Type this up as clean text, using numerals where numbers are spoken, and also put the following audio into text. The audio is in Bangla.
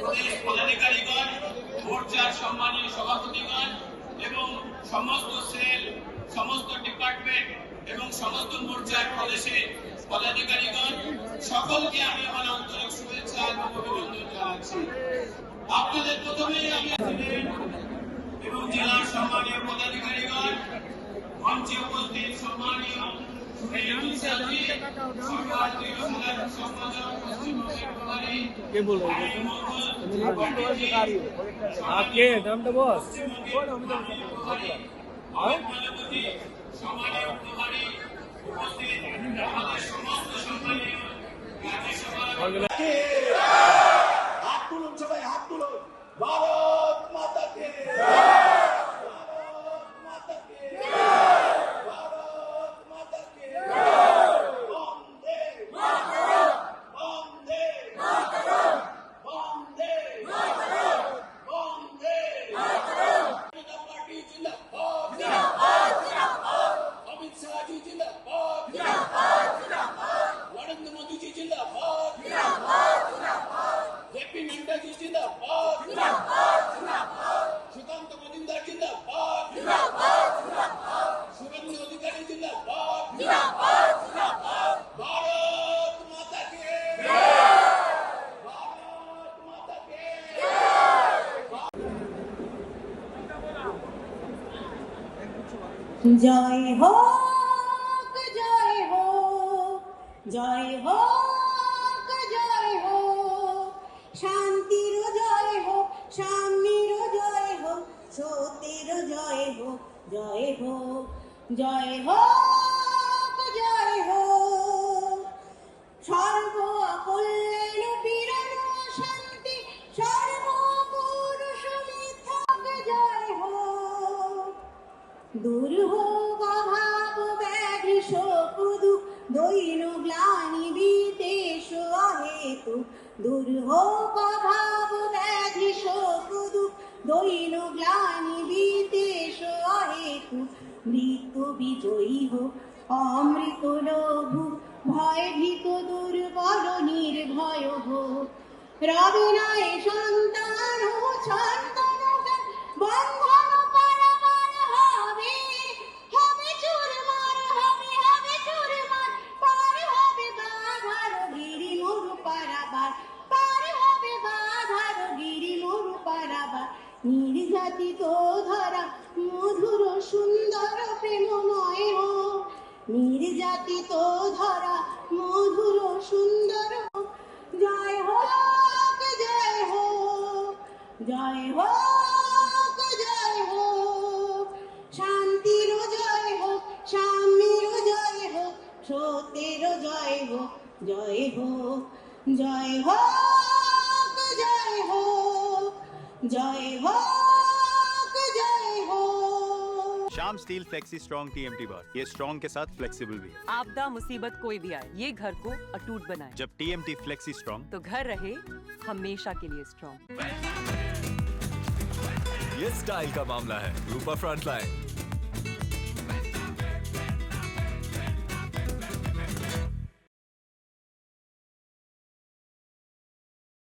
প্রদেশ পদাধিকারীগণ, মোর্চার সম্মানীয় সভাপতিগণ এবং সমস্ত সেল, সমস্ত ডিপার্টমেন্ট এবং সমস্ত মোর্চার প্রদেশে পদাধিকারীগণ, সকলকে আমি আমার আন্তরিক শুভেচ্ছা এবং অভিনন্দন জানাচ্ছি। আপনাদের প্রথমেই আমি এবং জেলার সম্মানীয় পদাধিকারীগণ, মঞ্চে উপস্থিত সম্মানীয় के बोल रहे आपके नाम तो बॉस হাত তুলুন, সবাই হাত তুলুন। ভারত মাতা কে, ভারত মাতা কে, ভারত মাতা কে। বন্দে মাতরম, বন্দে মাতরম, বন্দে মাতরম, বন্দে মাতরম। জনতা পার্টি জিন্দাবাদ, জিন্দাবাদ, জিন্দাবাদ। অমিত শাহ জি জিন্দাবাদ, জিন্দাবাদ, জিন্দাবাদ। নরেন্দ্র মোदी जी जिंदाबाद, जिंदाबाद, जिंदाबाद। जेपी नड्डा जी जिंदाबाद, जिंदाबाद, जिंदाबाद। सुकांत मजुमदार जिंदाबाद, जिंदाबाद, जिंदाबाद। शुभेंदु अधिकारी जिंदाबाद, जिंदाबाद, जिंदाबाद। भारत माता की जय, भारत माता की जय। जय হোক, জয় হোক, জয় হোক, জয় হোক। শান্তির জয় হোক, সাম্যের জয় হোক, সত্যের জয় হোক, জয় হোক, জয় হোক, জয় হোক। সর্ব কল্যাণ পীড়ন শান্তি, সর্বপুরুষ মিথ্যাক জয় হোক। দূর হোক অভাব ব্যাধি শোক দুঃখ, দৈন গ্লানি বিদেশ অহেতু। দূর হোক অভাব ব্যাধি শোক দুঃখ, দৈন গ্লানি বিদেশ অহেতু। মৃত্যু বিজয়ী হোক অমৃত লঘু, ভয় ভীত দুর্বল নির্ভয় হোক। রবে নাই সন্তান ও ছন্দন বন্ধন পারাবার হবে, হবে চুরমার, হবে হবে চুরমার। পার হবে বাধার গিরি মরু পারাবার, পার হবে বাধার গিরি মরু পারাবার। নির্যাতিত ধরা মধুর সুন্দর প্রেমময় হোক, নির্যাতিত ধরা মধুর সুন্দর হোক। জয় হোক, জয় হোক, জয় হোক, জয় হোক। শান্তির জয় হোক, সাম্যের জয় হোক, সত্যের জয় হোক, জয় হোক, জয় হোক, জয় হোক, জয় হোক, জয় হোক। Shyam steel flexi strong TMT बार, ये स्ट्रॉन्ग के साथ फ्लेक्सिबल भी है। आपदा मुसीबत कोई भी आए, ये घर को अटूट बनाए। जब टीएमटी फ्लेक्सी स्ट्रॉन्ग, तो घर रहे हमेशा के लिए स्ट्रॉन्ग। ये स्टाइल का मामला है। रूपा फ्रंटलाइन।